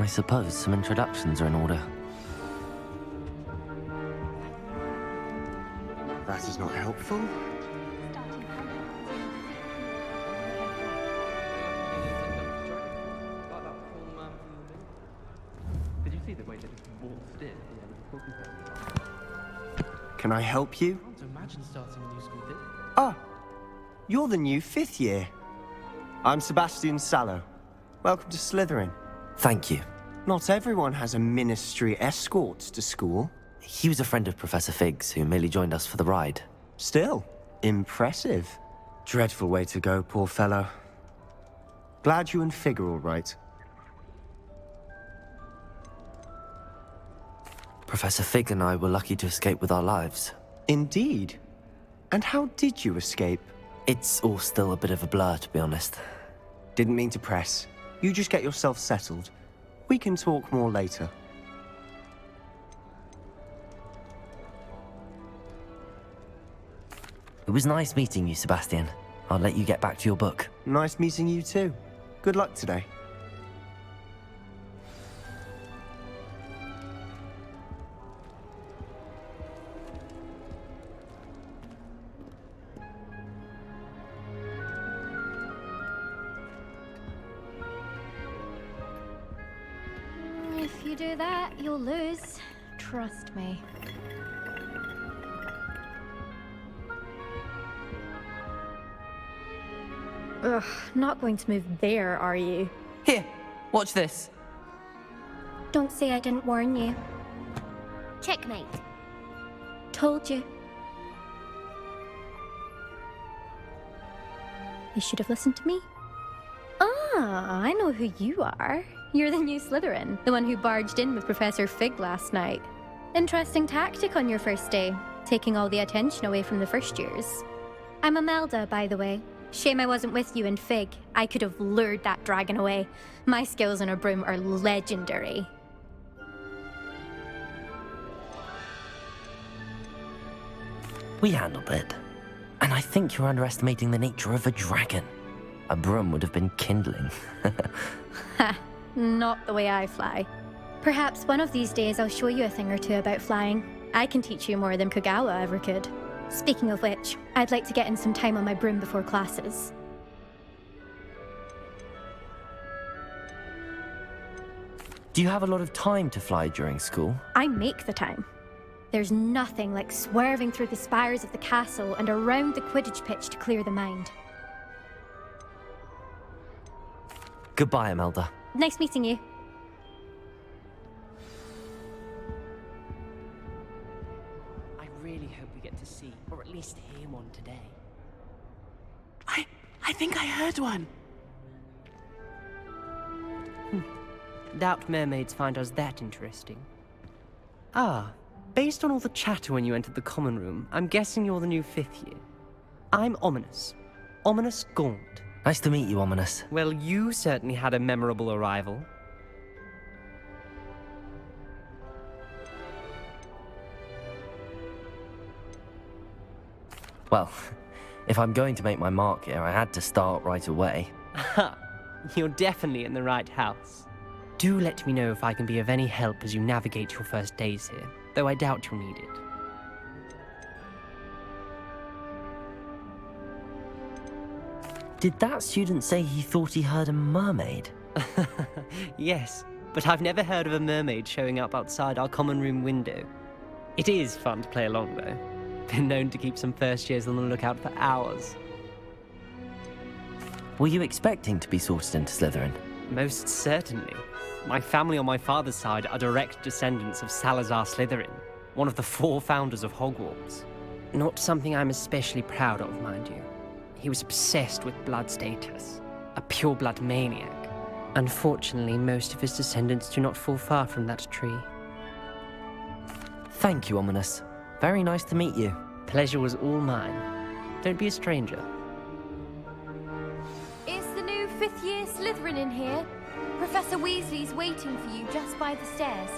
I suppose some introductions are in order. That is not helpful. Did you see the way that it waltzed in? Can I help you? I can't imagine starting a new school this. Ah, you're the new 5th year. I'm Sebastian Sallow. Welcome to Slytherin. Thank you. Not everyone has a ministry escort to school. He was a friend of Professor Fig's who merely joined us for the ride. Still, impressive. Dreadful way to go, poor fellow. Glad you and Fig are all right. Professor Fig and I were lucky to escape with our lives. Indeed. And how did you escape? It's all still a bit of a blur, to be honest. Didn't mean to press. You just get yourself settled. We can talk more later. It was nice meeting you, Sebastian. I'll let you get back to your book. Nice meeting you too. Good luck today. If you do that, you'll lose. Trust me. Ugh, not going to move there, are you? Here, watch this. Don't say I didn't warn you. Checkmate. Told you. You should have listened to me. Ah, I know who you are. You're the new Slytherin, the one who barged in with Professor Fig last night. Interesting tactic on your first day, taking all the attention away from the first years. I'm Imelda, by the way. Shame I wasn't with you and Fig. I could have lured that dragon away. My skills on a broom are legendary. We handled it. And I think you're underestimating the nature of a dragon. A broom would have been kindling. Ha, not the way I fly. Perhaps one of these days I'll show you a thing or two about flying. I can teach you more than Kogawa ever could. Speaking of which, I'd like to get in some time on my broom before classes. Do you have a lot of time to fly during school? I make the time. There's nothing like swerving through the spires of the castle and around the Quidditch pitch to clear the mind. Goodbye, Imelda. Nice meeting you. I really hope we get to see, or at least hear one today. I think I heard one. Doubt mermaids find us that interesting. Ah, based on all the chatter when you entered the common room, I'm guessing you're the new 5th year. I'm Ominous. Ominous Gaunt. Nice to meet you, Ominous. Well, you certainly had a memorable arrival. Well, if I'm going to make my mark here, I had to start right away. Aha! You're definitely in the right house. Do let me know if I can be of any help as you navigate your first days here, though I doubt you'll need it. Did that student say he thought he heard a mermaid? Yes, but I've never heard of a mermaid showing up outside our common room window. It is fun to play along, though. Been known to keep some first years on the lookout for hours. Were you expecting to be sorted into Slytherin? Most certainly. My family on my father's side are direct descendants of Salazar Slytherin, one of the 4 founders of Hogwarts. Not something I'm especially proud of, mind you. He was obsessed with blood status, a pure-blood maniac. Unfortunately, most of his descendants do not fall far from that tree. Thank you, Ominous. Very nice to meet you. Pleasure was all mine. Don't be a stranger. Is the new 5th year Slytherin in here? Professor Weasley's waiting for you just by the stairs.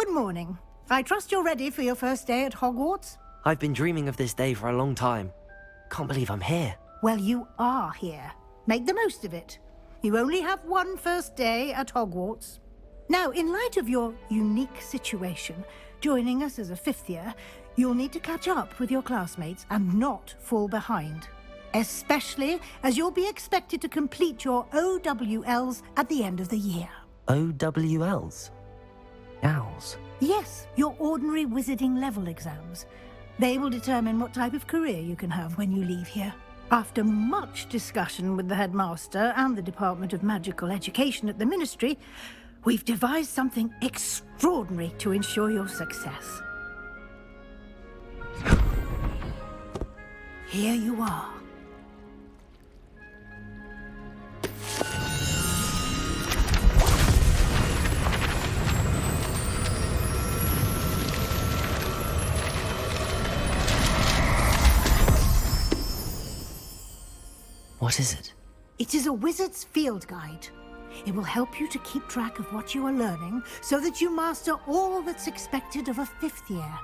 Good morning. I trust you're ready for your first day at Hogwarts? I've been dreaming of this day for a long time. Can't believe I'm here. Well, you are here. Make the most of it. You only have one first day at Hogwarts. Now, in light of your unique situation, joining us as a fifth year, you'll need to catch up with your classmates and not fall behind. Especially as you'll be expected to complete your OWLs at the end of the year. OWLs? Owls? Yes, your ordinary wizarding level exams. They will determine what type of career you can have when you leave here. After much discussion with the headmaster and the Department of Magical Education at the Ministry, we've devised something extraordinary to ensure your success. Here you are. What is it? It is a wizard's field guide. It will help you to keep track of what you are learning so that you master all that's expected of a fifth year.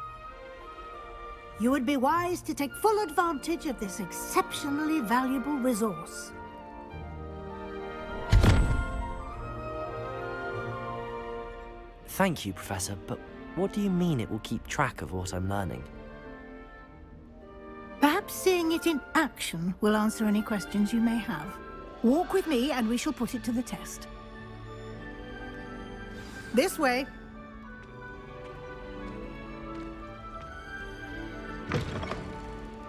You would be wise to take full advantage of this exceptionally valuable resource. Thank you, Professor, but what do you mean it will keep track of what I'm learning? Perhaps seeing it in action will answer any questions you may have. Walk with me and we shall put it to the test. This way.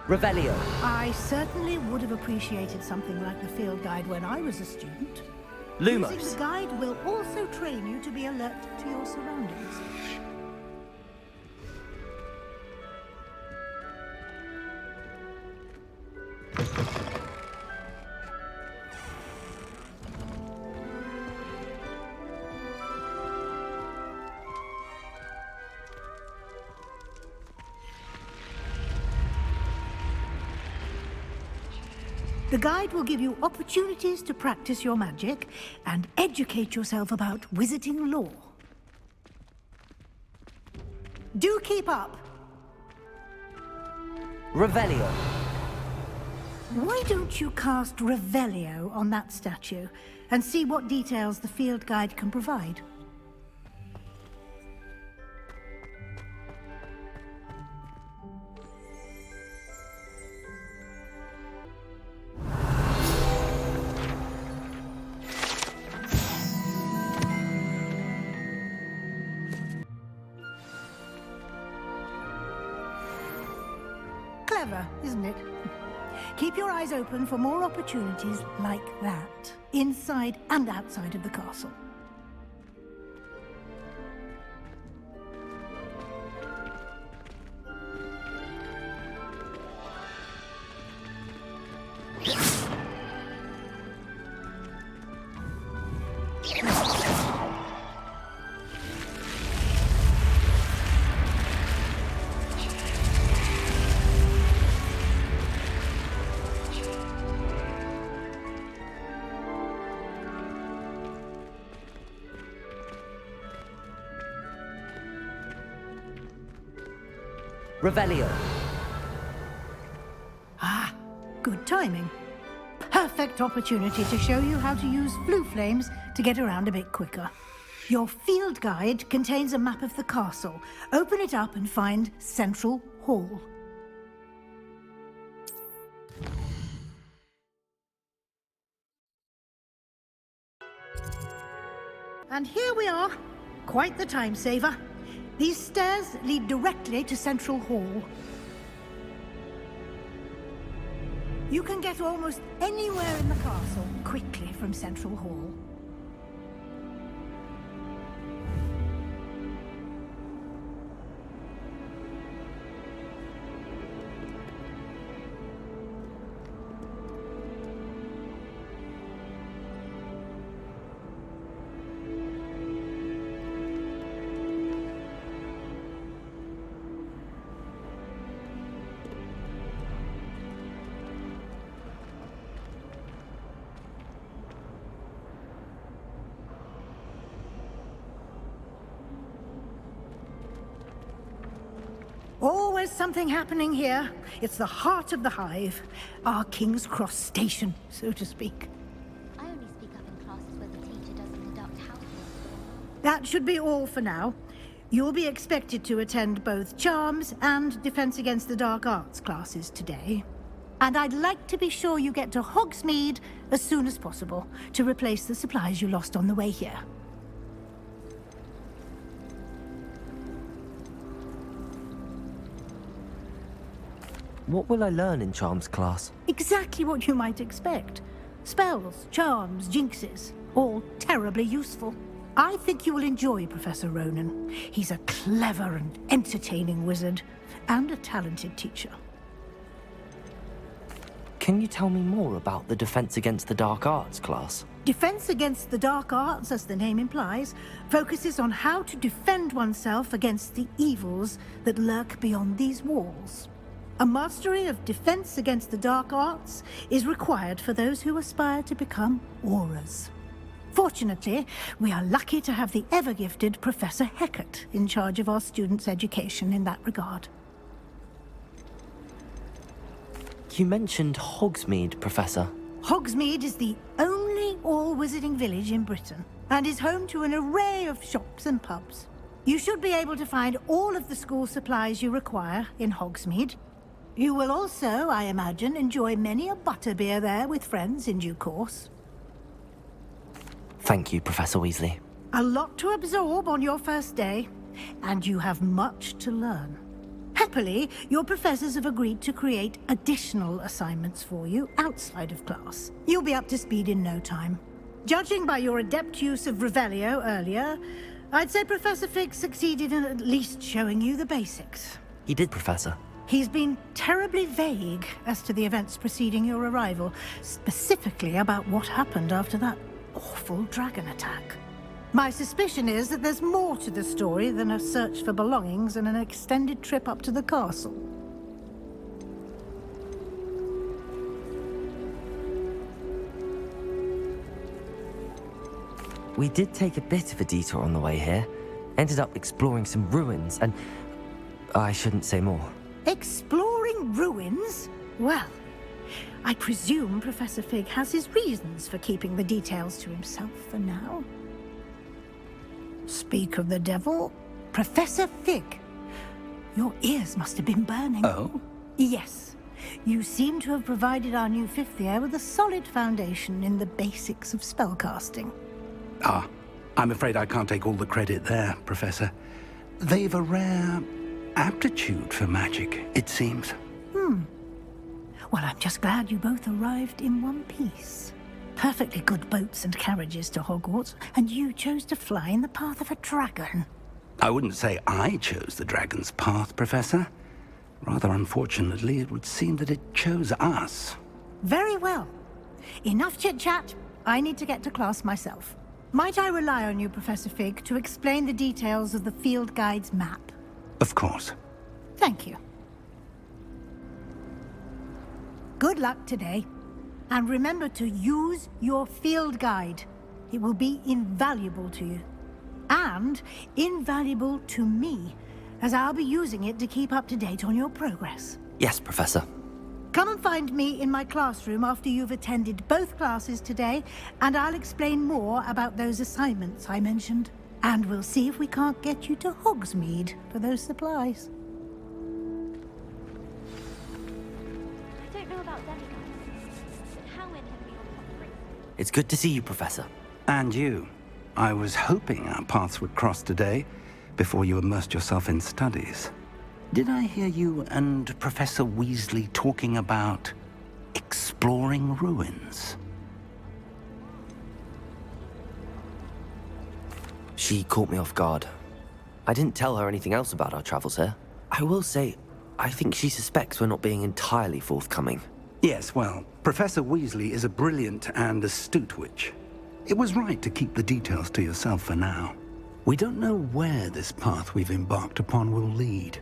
Revelio. I certainly would have appreciated something like the field guide when I was a student. Lumos. Using the guide will also train you to be alert to your surroundings. The guide will give you opportunities to practice your magic and educate yourself about wizarding lore. Do keep up! Revelio. Why don't you cast Revelio on that statue and see what details the field guide can provide? Clever, isn't it? Keep your eyes open for more opportunities like that, inside and outside of the castle. Revelio. Ah, good timing. Perfect opportunity to show you how to use blue flames to get around a bit quicker. Your field guide contains a map of the castle. Open it up and find Central Hall. And here we are. Quite the time saver. These stairs lead directly to Central Hall. You can get almost anywhere in the castle quickly from Central Hall. Always something happening here. It's the heart of the hive. Our King's Cross station, so to speak. I only speak up in classes where the teacher doesn't conduct house work. That should be all for now. You'll be expected to attend both Charms and Defense Against the Dark Arts classes today. And I'd like to be sure you get to Hogsmeade as soon as possible to replace the supplies you lost on the way here. What will I learn in Charms class? Exactly what you might expect. Spells, charms, jinxes, all terribly useful. I think you will enjoy Professor Ronan. He's a clever and entertaining wizard, and a talented teacher. Can you tell me more about the Defense Against the Dark Arts class? Defense Against the Dark Arts, as the name implies, focuses on how to defend oneself against the evils that lurk beyond these walls. A mastery of Defense Against the Dark Arts is required for those who aspire to become auras. Fortunately, we are lucky to have the ever-gifted Professor Hecat in charge of our students' education in that regard. You mentioned Hogsmeade, Professor. Hogsmeade is the only all-wizarding village in Britain, and is home to an array of shops and pubs. You should be able to find all of the school supplies you require in Hogsmeade. You will also, I imagine, enjoy many a butterbeer there with friends in due course. Thank you, Professor Weasley. A lot to absorb on your first day, and you have much to learn. Happily, your professors have agreed to create additional assignments for you outside of class. You'll be up to speed in no time. Judging by your adept use of Revelio earlier, I'd say Professor Fig succeeded in at least showing you the basics. He did, Professor. He's been terribly vague as to the events preceding your arrival, specifically about what happened after that awful dragon attack. My suspicion is that there's more to the story than a search for belongings and an extended trip up to the castle. We did take a bit of a detour on the way here. Ended up exploring some ruins and... I shouldn't say more. Exploring ruins? Well, I presume Professor Fig has his reasons for keeping the details to himself for now. Speak of the devil, Professor Fig. Your ears must have been burning. Oh? Yes. You seem to have provided our new fifth year with a solid foundation in the basics of spellcasting. Ah, I'm afraid I can't take all the credit there, Professor. They've a rare aptitude for magic, it seems. Well, I'm just glad you both arrived in one piece. Perfectly good boats and carriages to Hogwarts, and you chose to fly in the path of a dragon. I wouldn't say I chose the dragon's path, Professor. Rather unfortunately, it would seem that it chose us. Very well. Enough chit-chat. I need to get to class myself. Might I rely on you, Professor Fig, to explain the details of the field guide's map? Of course. Thank you. Good luck today. And remember to use your field guide. It will be invaluable to you. And invaluable to me, as I'll be using it to keep up to date on your progress. Yes, Professor. Come and find me in my classroom after you've attended both classes today, and I'll explain more about those assignments I mentioned. And we'll see if we can't get you to Hogsmeade for those supplies. I don't know about demigods, but how in have we all got? It's good to see you, Professor. And you. I was hoping our paths would cross today, before you immersed yourself in studies. Did I hear you and Professor Weasley talking about exploring ruins? She caught me off guard. I didn't tell her anything else about our travels here. I will say, I think she suspects we're not being entirely forthcoming. Yes, well, Professor Weasley is a brilliant and astute witch. It was right to keep the details to yourself for now. We don't know where this path we've embarked upon will lead.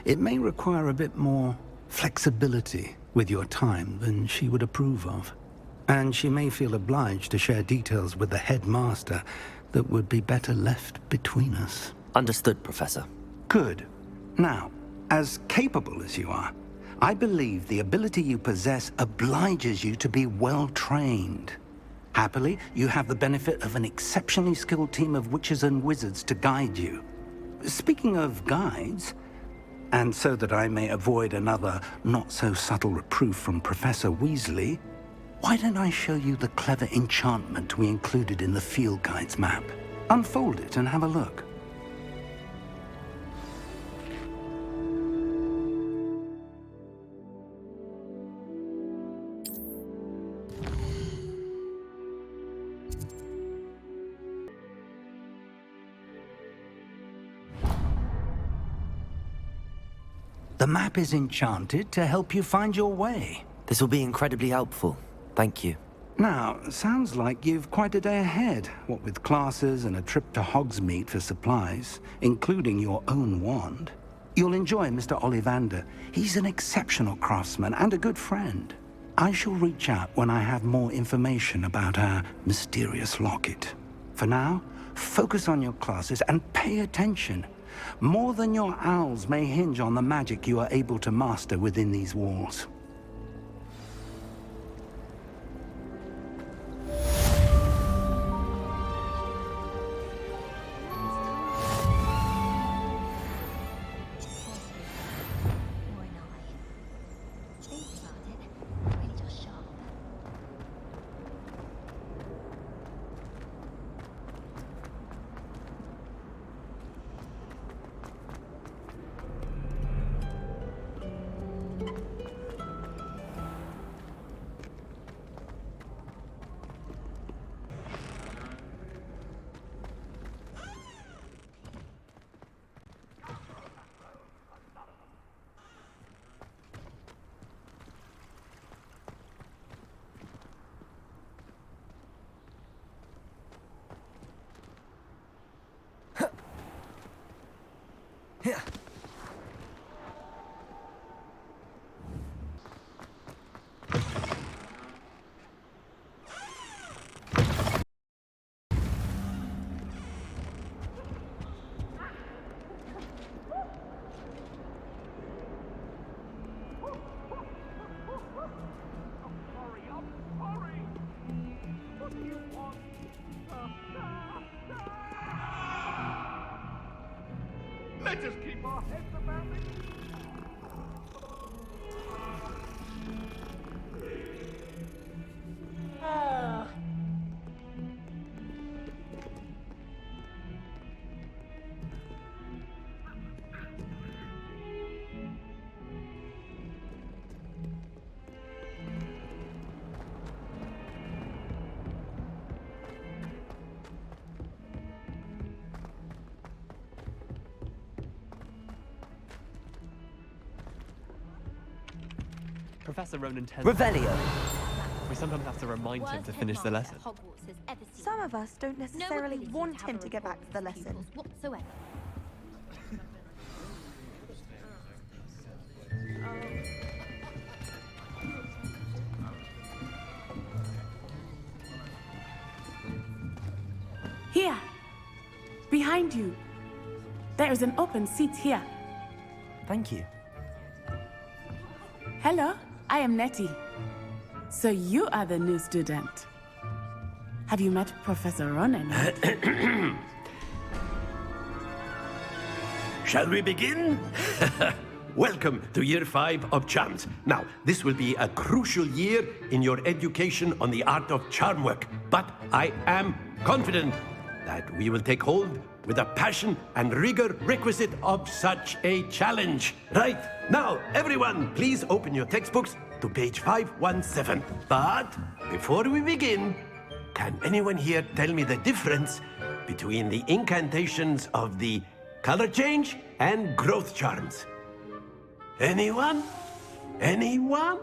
It may require a bit more flexibility with your time than she would approve of. And she may feel obliged to share details with the headmaster that would be better left between us. Understood, Professor. Good. Now, As capable as you are, I believe the ability you possess obliges you to be well-trained. Happily, you have the benefit of an exceptionally skilled team of witches and wizards to guide you. Speaking of guides, and so that I may avoid another not-so-subtle reproof from Professor Weasley, why don't I show you the clever enchantment we included in the field guide's map? Unfold it and have a look. The map is enchanted to help you find your way. This will be incredibly helpful. Thank you. Now, sounds like you've quite a day ahead, what with classes and a trip to Hogsmeade for supplies, including your own wand. You'll enjoy Mr. Ollivander. He's an exceptional craftsman and a good friend. I shall reach out when I have more information about our mysterious locket. For now, focus on your classes and pay attention. More than your owls may hinge on the magic you are able to master within these walls. Let us keep our heads about it. Professor Ronan tends Revelio! We sometimes have to remind him to finish the lesson. Some of us don't necessarily want him to get back to the lesson. Whatsoever. Here! Behind you! There is an open seat here. Thank you. Hello, I am Nettie. So you are the new student. Have you met Professor Ronan yet? Shall we begin? Welcome to Year 5 of Charms. Now, this will be a crucial year in your education on the art of charm work, but I am confident that we will take hold with the passion and rigor requisite of such a challenge. Right, now, everyone, please open your textbooks to page 517. But before we begin, can anyone here tell me the difference between the incantations of the color change and growth charms? Anyone? Anyone?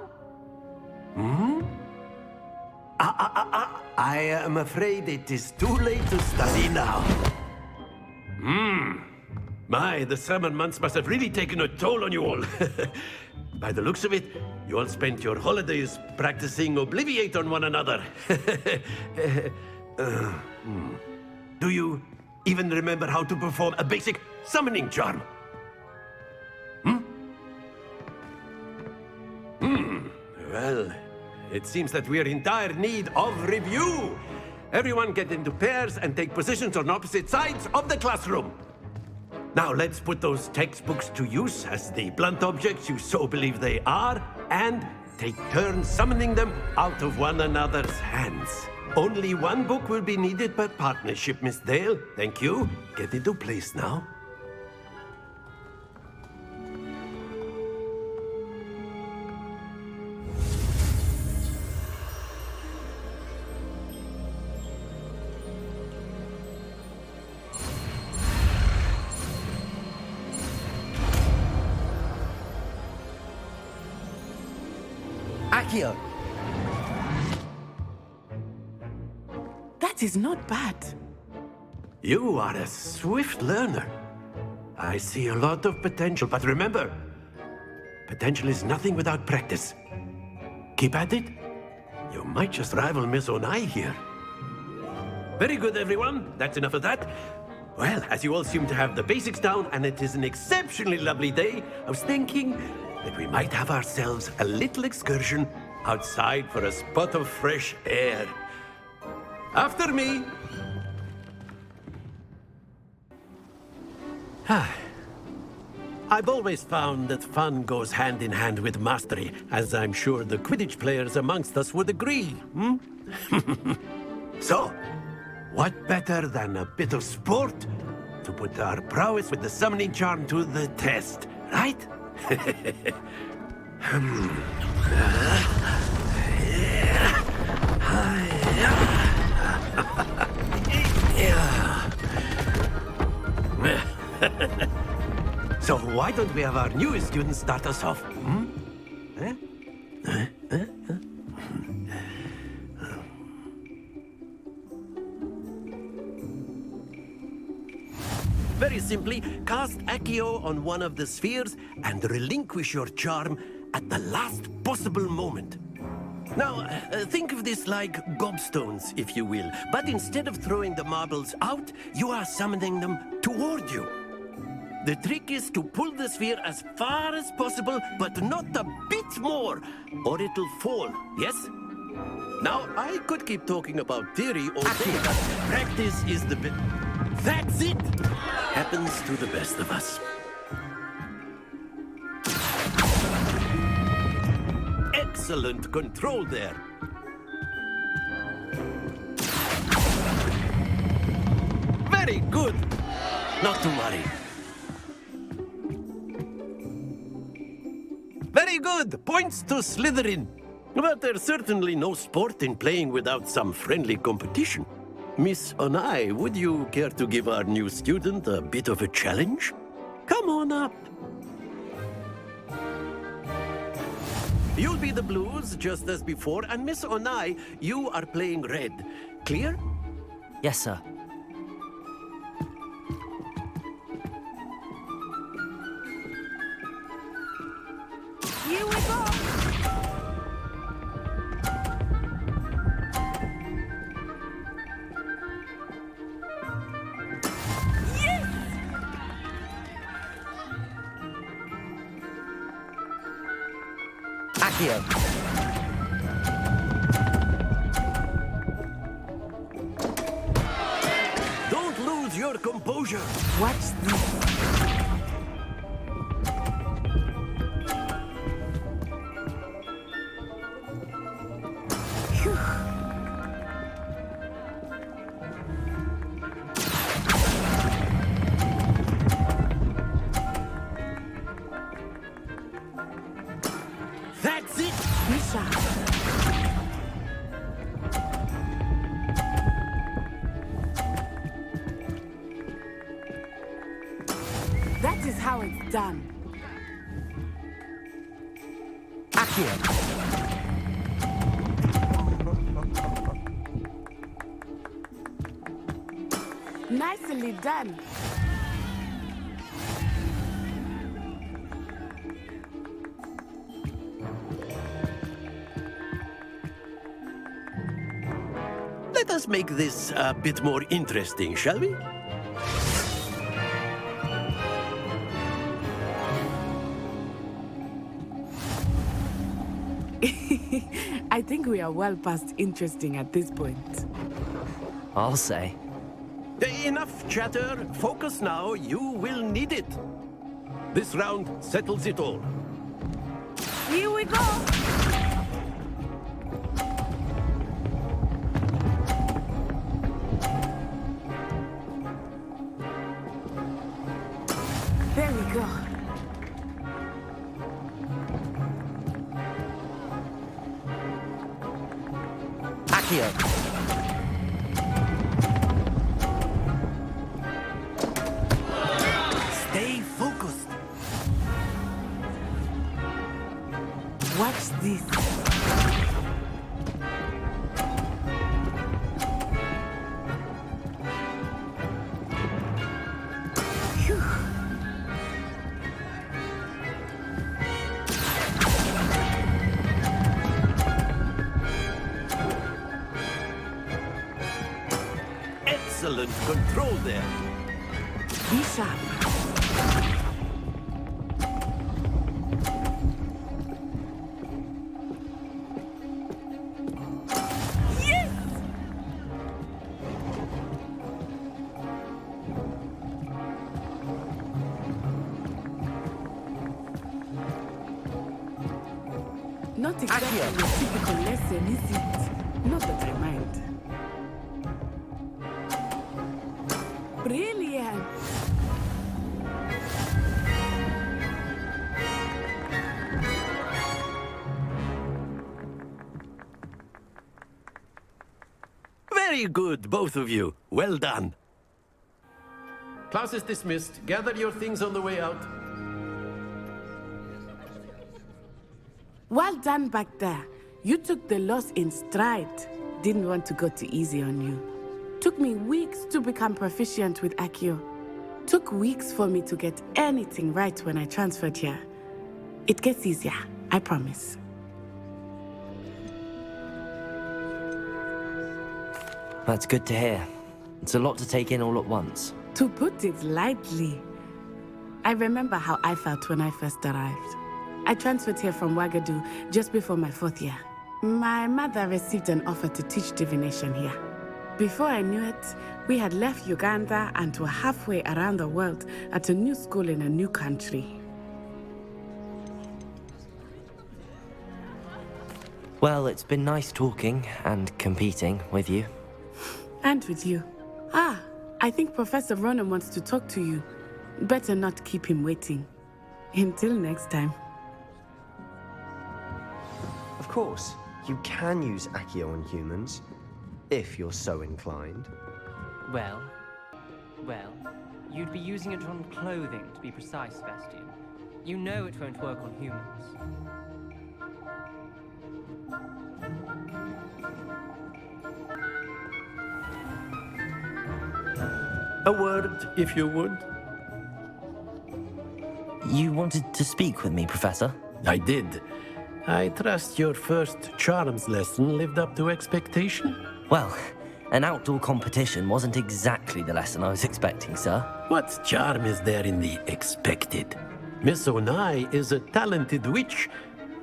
I am afraid it is too late to study now. My, the summer months must have really taken a toll on you all. By the looks of it, you all spent your holidays practicing Obliviate on one another. Do you even remember how to perform a basic summoning charm? it seems that we're in dire need of review. Everyone get into pairs and take positions on opposite sides of the classroom. Now let's put those textbooks to use as the blunt objects you so believe they are, and take turns summoning them out of one another's hands. Only one book will be needed per partnership, Miss Dale. Thank you. Get into place now. Accio! That is not bad. You are a swift learner. I see a lot of potential, but remember, potential is nothing without practice. Keep at it. You might just rival Miss Onai here. Very good, everyone. That's enough of that. Well, as you all seem to have the basics down, and it is an exceptionally lovely day, I was thinking that we might have ourselves a little excursion outside for a spot of fresh air. After me. I've always found that fun goes hand in hand with mastery, as I'm sure the Quidditch players amongst us would agree. So, what better than a bit of sport to put our prowess with the summoning charm to the test, right? So why don't we have our newest student start us off? Very simply, cast Accio on one of the spheres and relinquish your charm at the last possible moment. Now, think of this like gobstones, if you will. But instead of throwing the marbles out, you are summoning them toward you. The trick is to pull the sphere as far as possible, but not a bit more, or it'll fall, yes? Now, I could keep talking about theory all day, but practice is the bit. That's it! Happens to the best of us. Excellent control there. Very good. Not to worry. Very good. Points to Slytherin. But there's certainly no sport in playing without some friendly competition. Miss Onai, would you care to give our new student a bit of a challenge? Come on up. You'll be the blues, just as before, and Miss Onai, you are playing red. Clear? Yes, sir. You were gone. Accio! Don't lose your composure. Watch this. That's it. Misha. That is how it's done. Accio! Nicely done. Let us make this a bit more interesting, shall we? I think we are well past interesting at this point. I'll say. Enough chatter. Focus now. You will need it. This round settles it all. Here we go! There we go. Accio! Stay focused. Watch this. Phew. Excellent control there. Be sharp. Not exactly a typical lesson, is it? Not that I mind. Brilliant! Very good, both of you. Well done. Class is dismissed. Gather your things on the way out. Well done back there. You took the loss in stride. Didn't want to go too easy on you. Took me weeks to become proficient with Accio. Took weeks for me to get anything right when I transferred here. It gets easier, I promise. That's good to hear. It's a lot to take in all at once. To put it lightly, I remember how I felt when I first arrived. I transferred here from Ouagadougou just before my 4th year. My mother received an offer to teach divination here. Before I knew it, we had left Uganda and were halfway around the world at a new school in a new country. Well, it's been nice talking and competing with you. And with you. Ah, I think Professor Ronan wants to talk to you. Better not keep him waiting. Until next time. Of course, you can use Accio on humans, if you're so inclined. Well, you'd be using it on clothing, to be precise, Sebastian. You know it won't work on humans. A word, if you would. You wanted to speak with me, Professor? I did. I trust your first charms lesson lived up to expectation? Well, an outdoor competition wasn't exactly the lesson I was expecting, sir. What charm is there in the expected? Miss Onai is a talented witch.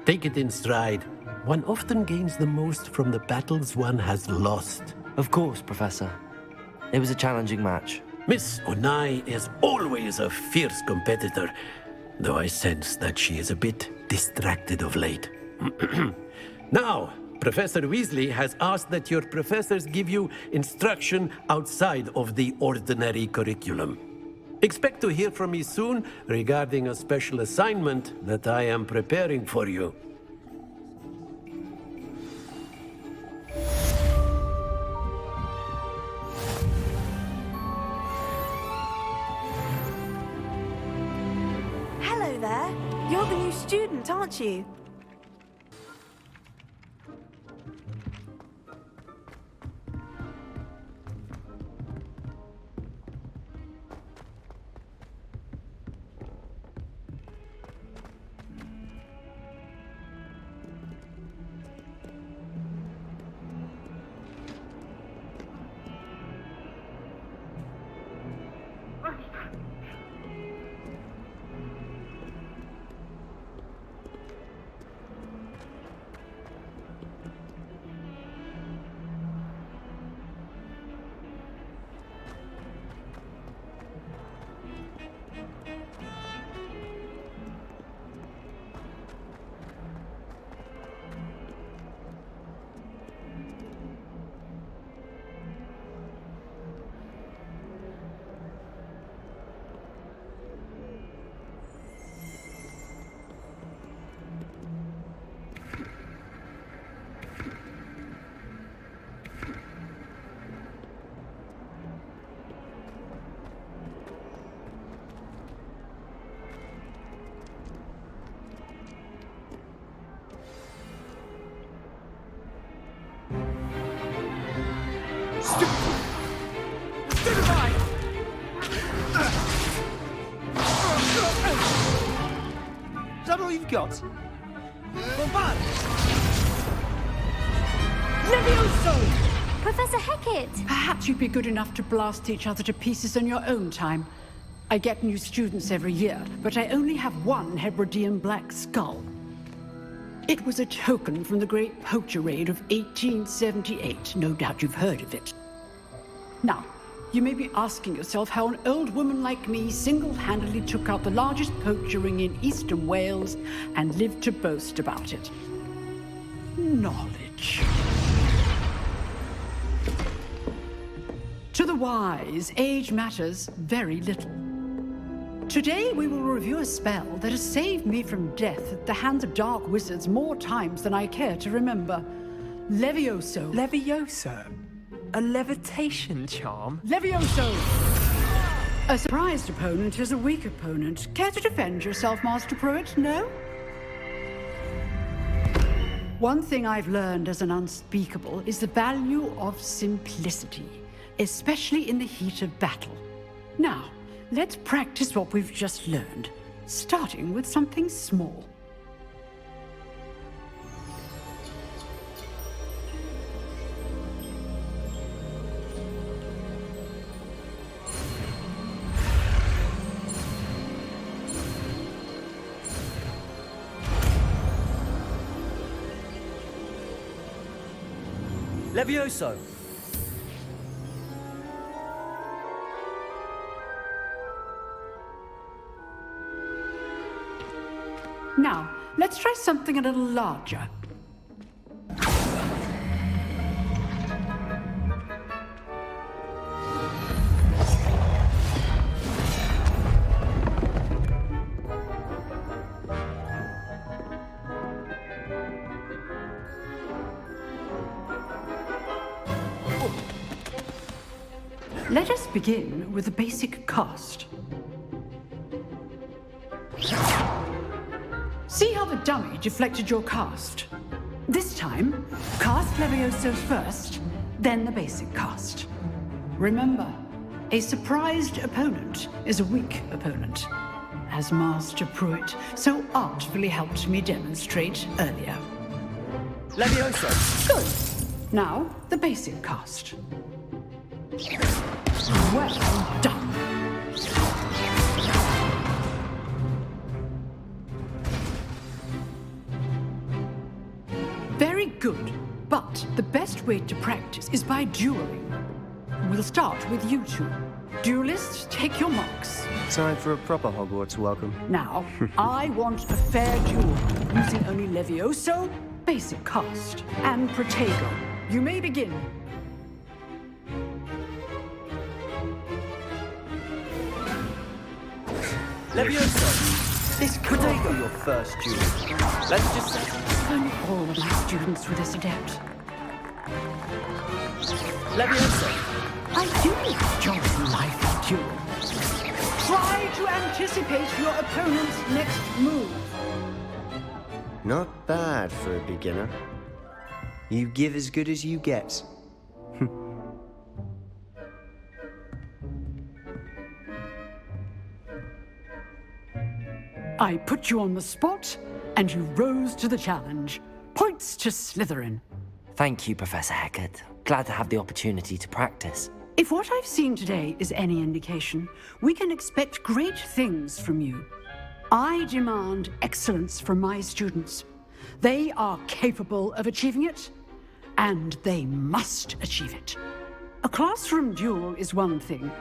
Take it in stride. One often gains the most from the battles one has lost. Of course, Professor. It was a challenging match. Miss Onai is always a fierce competitor, though I sense that she is a bit distracted of late. Now, Professor Weasley has asked that your professors give you instruction outside of the ordinary curriculum. Expect to hear from me soon regarding a special assignment that I am preparing for you. Hello there. You're the new student, aren't you? we've got. Levioso! Professor Hecat! Perhaps you'd be good enough to blast each other to pieces in your own time. I get new students every year, but I only have one Hebridean black skull. It was a token from the Great Poacher Raid of 1878. No doubt you've heard of it. Now, you may be asking yourself how an old woman like me single-handedly took out the largest poacher ring in eastern Wales and lived to boast about it. Knowledge. To the wise, age matters very little. Today we will review a spell that has saved me from death at the hands of dark wizards more times than I care to remember. Levioso. Levioso? A levitation charm? Levioso! A surprised opponent is a weak opponent. Care to defend yourself, Master Pruitt? No? One thing I've learned as an unspeakable is the value of simplicity, especially in the heat of battle. Now, let's practice what we've just learned, starting with something small. Levioso! Now, let's try something a little larger. Let us begin with the basic cast. See how the dummy deflected your cast? This time, cast Levioso first, then the basic cast. Remember, a surprised opponent is a weak opponent, as Master Pruitt so artfully helped me demonstrate earlier. Levioso! Good. Now, the basic cast. Well done. Very good, but the best way to practice is by dueling. We'll start with you two. Duelists, take your marks. Time for a proper Hogwarts welcome. Now, I want a fair duel, using only Levioso, basic cast, and Protego. You may begin. Levioso! This could go your first duel. Let's just say... If only all of my students were this adept. Levioso! I do enjoy life duel. Try to anticipate your opponent's next move. Not bad for a beginner. You give as good as you get. I put you on the spot, and you rose to the challenge. Points to Slytherin. Thank you, Professor Hecat. Glad to have the opportunity to practice. If what I've seen today is any indication, we can expect great things from you. I demand excellence from my students. They are capable of achieving it, and they must achieve it. A classroom duel is one thing,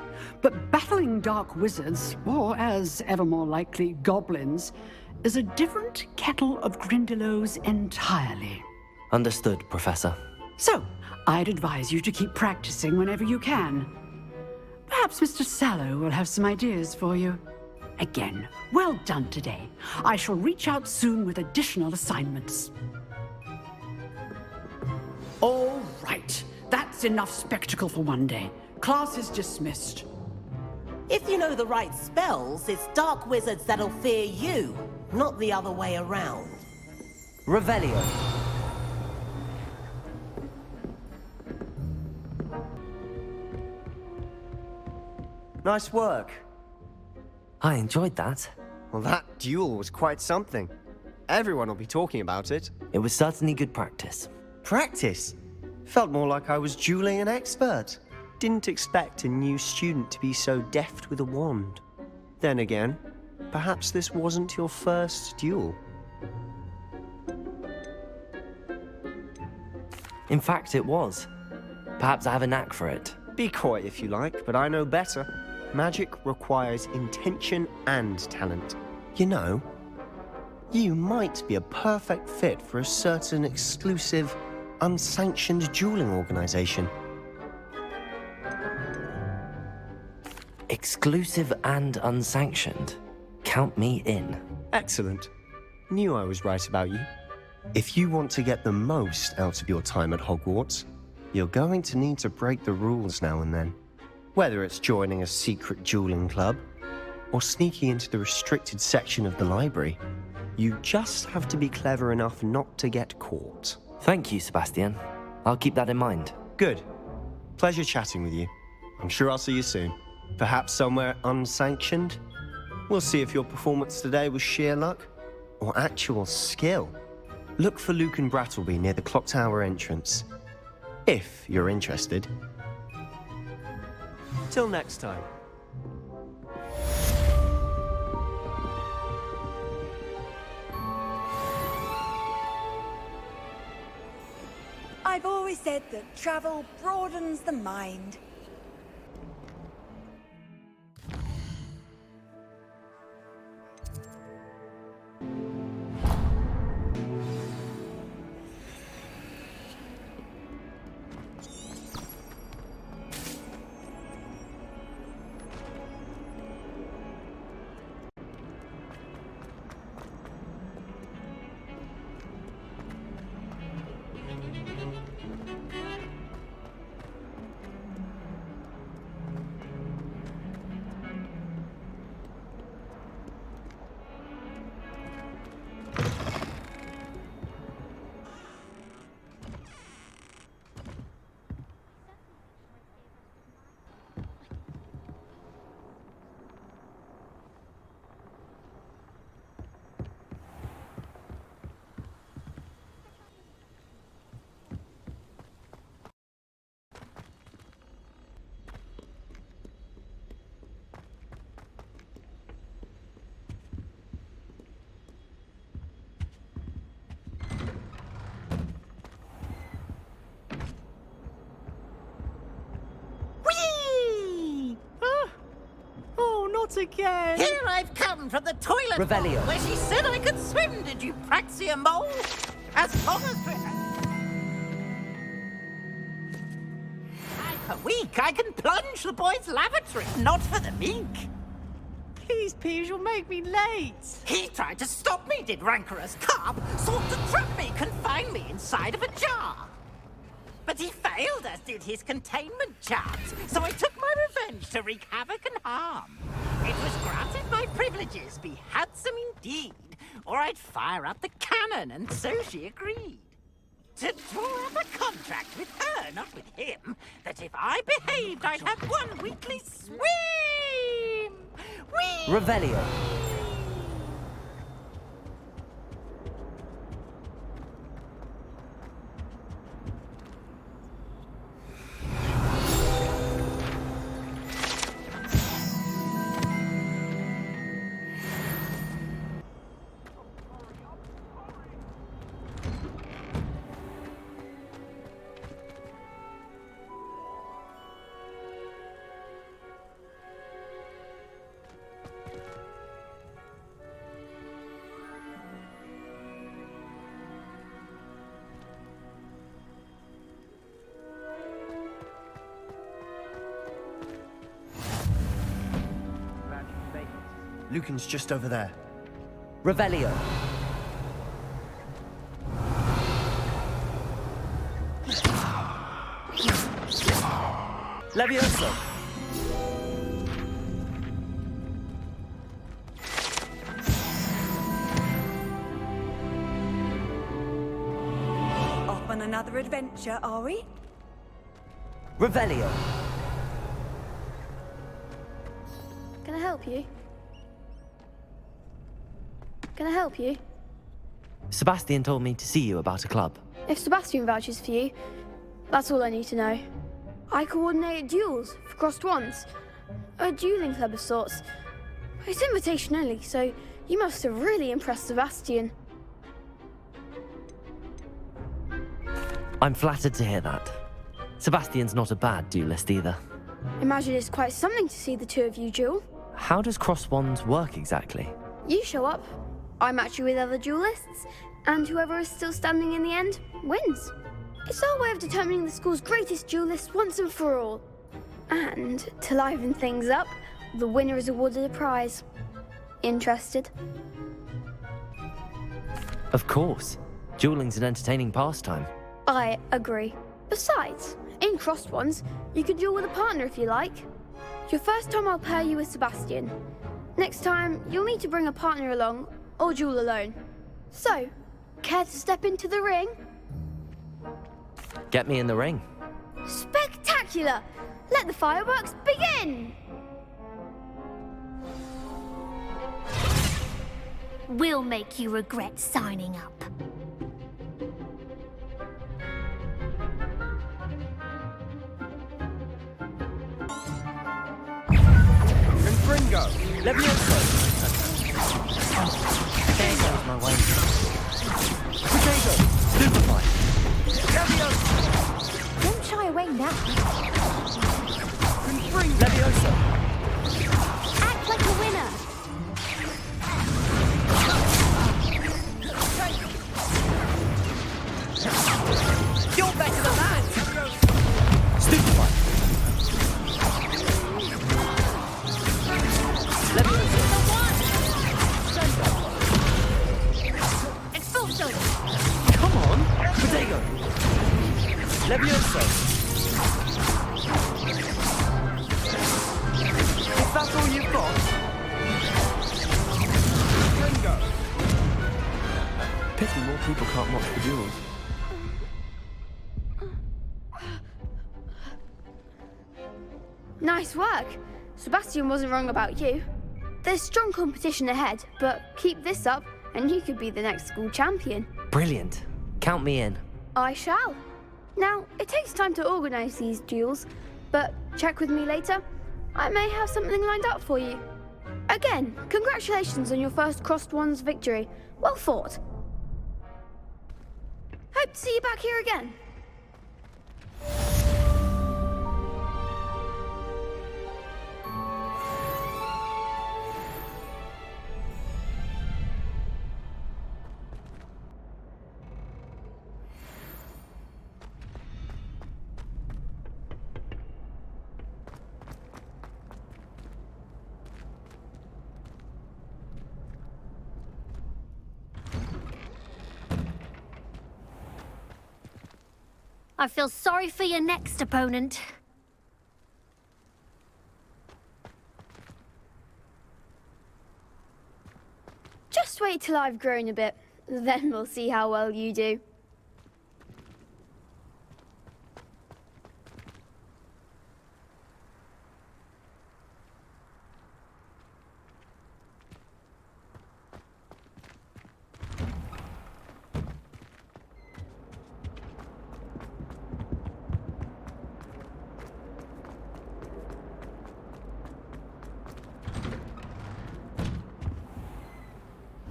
but battling dark wizards, or as ever more likely, goblins, is a different kettle of Grindylows entirely. Understood, Professor. So, I'd advise you to keep practicing whenever you can. Perhaps Mr. Sallow will have some ideas for you. Again, well done today. I shall reach out soon with additional assignments. All right. That's enough spectacle for one day. Class is dismissed. If you know the right spells, it's dark wizards that'll fear you, not the other way around. Revelio. Nice work. I enjoyed that. Well, that duel was quite something. Everyone will be talking about it. It was certainly good practice. Practice? Felt more like I was dueling an expert. Didn't expect a new student to be so deft with a wand. Then again, perhaps this wasn't your first duel. In fact, it was. Perhaps I have a knack for it. Be coy if you like, but I know better. Magic requires intention and talent. You know, you might be a perfect fit for a certain exclusive, unsanctioned dueling organization. Exclusive and unsanctioned. Count me in. Excellent. Knew I was right about you. If you want to get the most out of your time at Hogwarts, you're going to need to break the rules now and then. Whether it's joining a secret dueling club, or sneaking into the restricted section of the library, you just have to be clever enough not to get caught. Thank you, Sebastian. I'll keep that in mind. Good. Pleasure chatting with you. I'm sure I'll see you soon. Perhaps somewhere unsanctioned? We'll see if your performance today was sheer luck or actual skill. Look for Luke and Brattleby near the clock tower entrance, if you're interested. Till next time. I've always said that travel broadens the mind. Not again! Here I've come from the toilet bowl, Revelio. where she said I could swim, did you praxia mole? As long as... I'm a weak, I can plunge the boys' lavatory, not for the meek. Please, Peeves, you'll make me late! He tried to stop me, did rancorous carp, sought to trap me, confine me inside of a jar. But he failed, as did his containment charms, so I took my revenge to wreak havoc and harm. It was granted my privileges be handsome indeed, or I'd fire up the cannon, and so she agreed. To draw up a contract with her, not with him, that if I behaved, I'd have one weekly swim! Whee! Revelio. Lucan's just over there. Revelio. Levioso. Off on another adventure, are we? Revelio. Can I help you? Can I help you? Sebastian told me to see you about a club. If Sebastian vouches for you, that's all I need to know. I coordinate duels for crossed wands. A dueling club of sorts. It's invitation only, so you must have really impressed Sebastian. I'm flattered to hear that. Sebastian's not a bad duelist either. Imagine it's quite something to see the two of you duel. How does cross wands work exactly? You show up, I match you with other duelists, and whoever is still standing in the end wins. It's our way of determining the school's greatest duelist once and for all. And to liven things up, the winner is awarded a prize. Interested? Of course. Dueling's an entertaining pastime. I agree. Besides, in crossed ones, you can duel with a partner if you like. Your first time I'll pair you with Sebastian. Next time, you'll need to bring a partner along, or duel alone. So, care to step into the ring? Get me in the ring. Spectacular! Let the fireworks begin! We'll make you regret signing up. Confringo! Levioso! There goes my way. Potato! Stupefy! Levioso! Don't shy away now. Confringo! Levioso! Act like a winner. You're better than that! Stupefy! Expulso! Come on! Potato! Levioso! Is that all you've got? Ringo! Pity more people can't watch the duels. Nice work. Sebastian wasn't wrong about you. There's strong competition ahead, but keep this up and you could be the next school champion. Brilliant. Count me in. I shall. Now, it takes time to organise these duels, but check with me later. I may have something lined up for you. Again, congratulations on your first crossed wands victory. Well fought. Hope to see you back here again. I feel sorry for your next opponent. Just wait till I've grown a bit, then we'll see how well you do.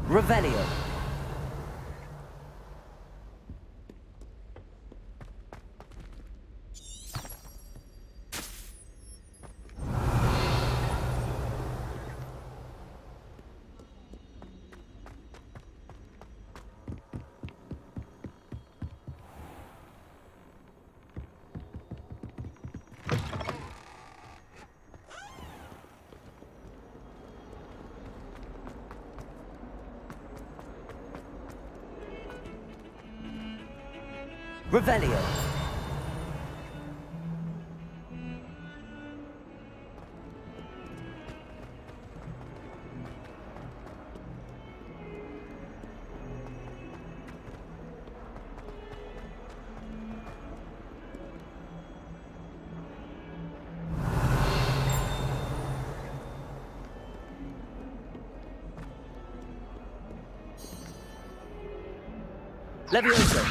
Revelio. Revelio. Levioso.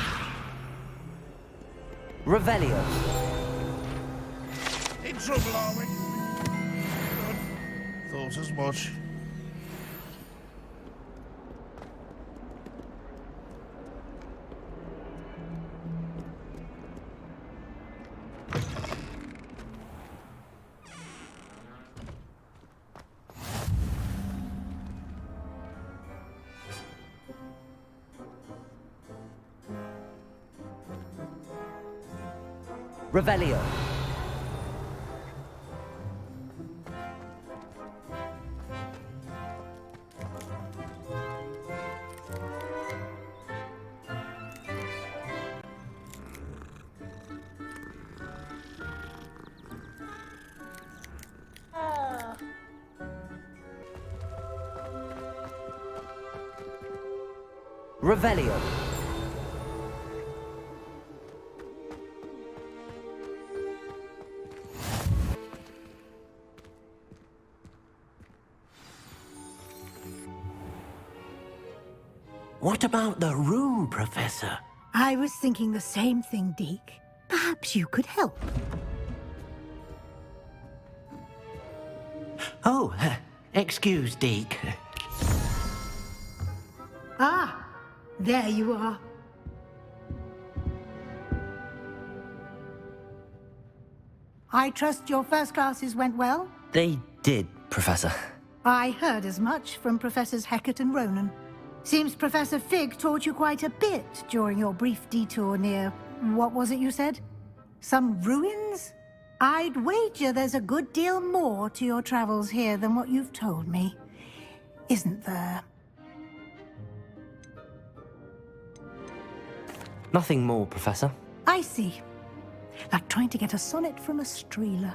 Revelio. In trouble, are we? Good. Thought as much. Revelio. Revelio. What about the room, Professor? I was thinking the same thing, Deke. Perhaps you could help. Oh, excuse, Deke. Ah, there you are. I trust your first classes went well? They did, Professor. I heard as much from Professors Hecat and Ronan. Seems Professor Fig taught you quite a bit during your brief detour near... what was it you said? Some ruins? I'd wager there's a good deal more to your travels here than what you've told me. Isn't there? Nothing more, Professor. I see. Like trying to get a sonnet from a streeler.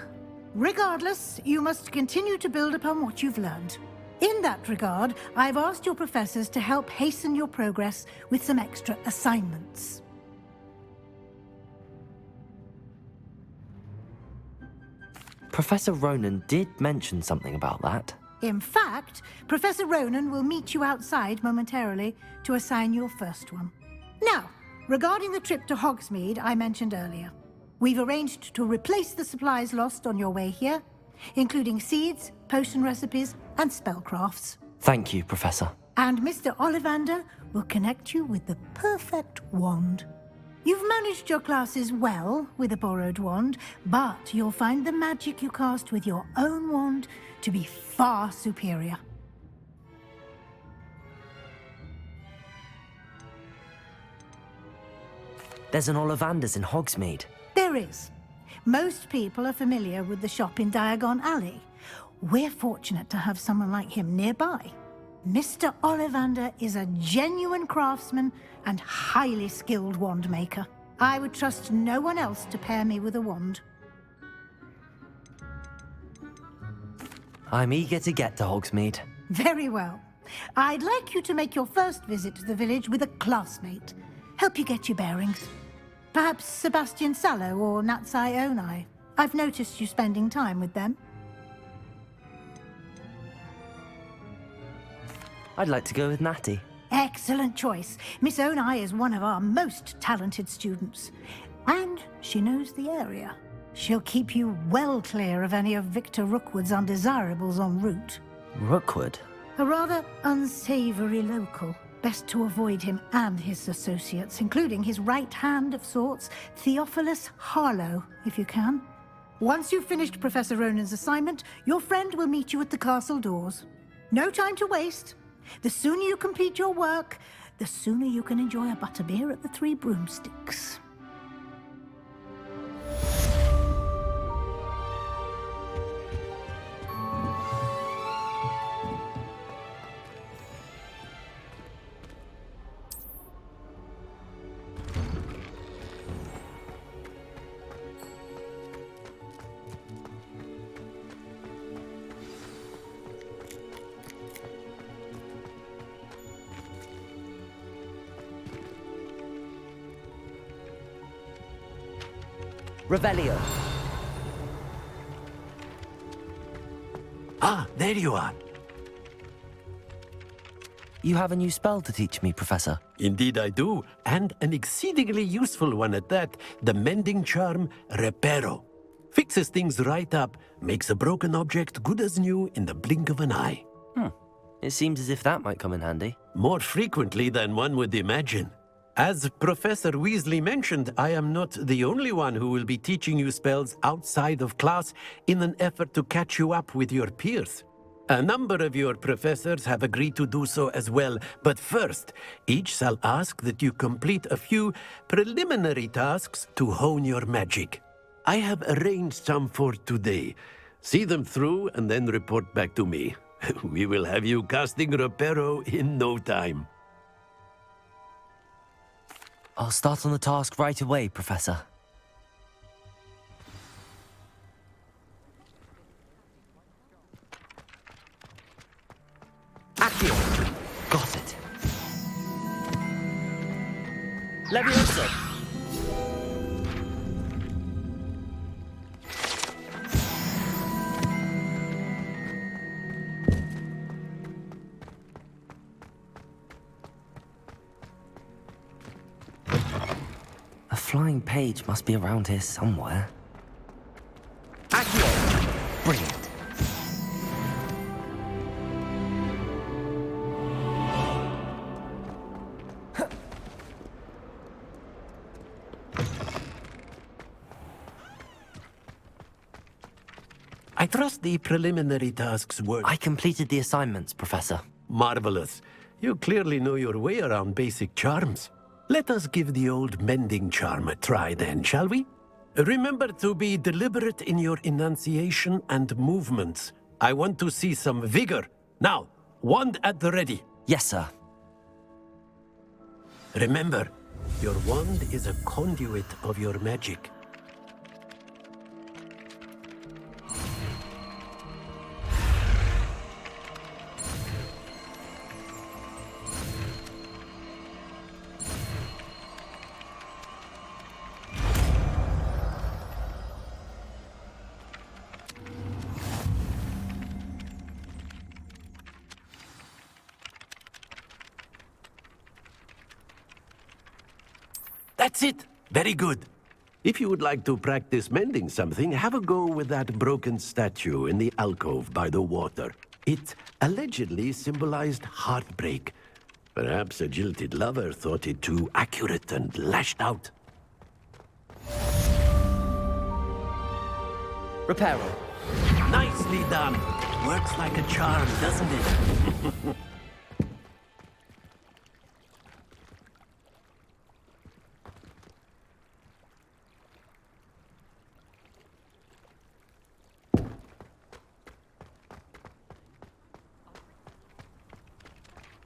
Regardless, you must continue to build upon what you've learned. In that regard, I've asked your professors to help hasten your progress with some extra assignments. Professor Ronan did mention something about that. In fact, Professor Ronan will meet you outside momentarily to assign your first one. Now, regarding the trip to Hogsmeade I mentioned earlier, we've arranged to replace the supplies lost on your way here, including seeds, potion recipes, and spellcrafts. Thank you, Professor. And Mr. Ollivander will connect you with the perfect wand. You've managed your classes well with a borrowed wand, but you'll find the magic you cast with your own wand to be far superior. There's an Ollivander's in Hogsmeade. There is. Most people are familiar with the shop in Diagon Alley. We're fortunate to have someone like him nearby. Mr. Ollivander is a genuine craftsman and highly skilled wand maker. I would trust no one else to pair me with a wand. I'm eager to get to Hogsmeade. Very well. I'd like you to make your first visit to the village with a classmate. Help you get your bearings. Perhaps Sebastian Sallow or Natsai Onai. I've noticed you spending time with them. I'd like to go with Natty. Excellent choice. Miss Onai is one of our most talented students. And she knows the area. She'll keep you well clear of any of Victor Rookwood's undesirables en route. Rookwood? A rather unsavory local. Best to avoid him and his associates, including his right hand of sorts, Theophilus Harlow, if you can. Once you've finished Professor Ronan's assignment, your friend will meet you at the castle doors. No time to waste. The sooner you complete your work, the sooner you can enjoy a butterbeer at the Three Broomsticks. Revelio. Ah, there you are. You have a new spell to teach me, Professor. Indeed I do, and an exceedingly useful one at that. The mending charm, Reparo. Fixes things right up, makes a broken object good as new in the blink of an eye. It seems as if that might come in handy. More frequently than one would imagine. As Professor Weasley mentioned, I am not the only one who will be teaching you spells outside of class in an effort to catch you up with your peers. A number of your professors have agreed to do so as well, but first, each shall ask that you complete a few preliminary tasks to hone your magic. I have arranged some for today. See them through and then report back to me. We will have you casting Reparo in no time. I'll start on the task right away, Professor. Accio! Got it. Leviosa! A flying page must be around here somewhere. Accio! Brilliant. I trust the preliminary tasks were... I completed the assignments, Professor. Marvelous. You clearly know your way around basic charms. Let us give the old mending charm a try then, shall we? Remember to be deliberate in your enunciation and movements. I want to see some vigor. Now, wand at the ready. Yes, sir. Remember, your wand is a conduit of your magic. That's it! Very good. If you would like to practice mending something, have a go with that broken statue in the alcove by the water. It allegedly symbolized heartbreak. Perhaps a jilted lover thought it too accurate and lashed out. Reparo. Nicely done. Works like a charm, doesn't it?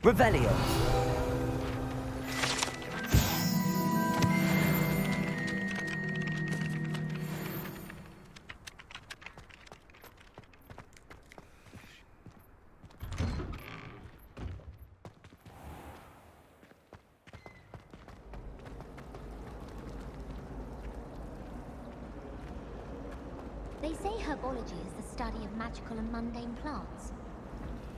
Revelio. They say herbology is the study of magical and mundane plants.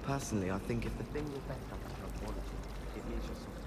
Personally, I think if the thing you're best at is herbology, it means you're sort of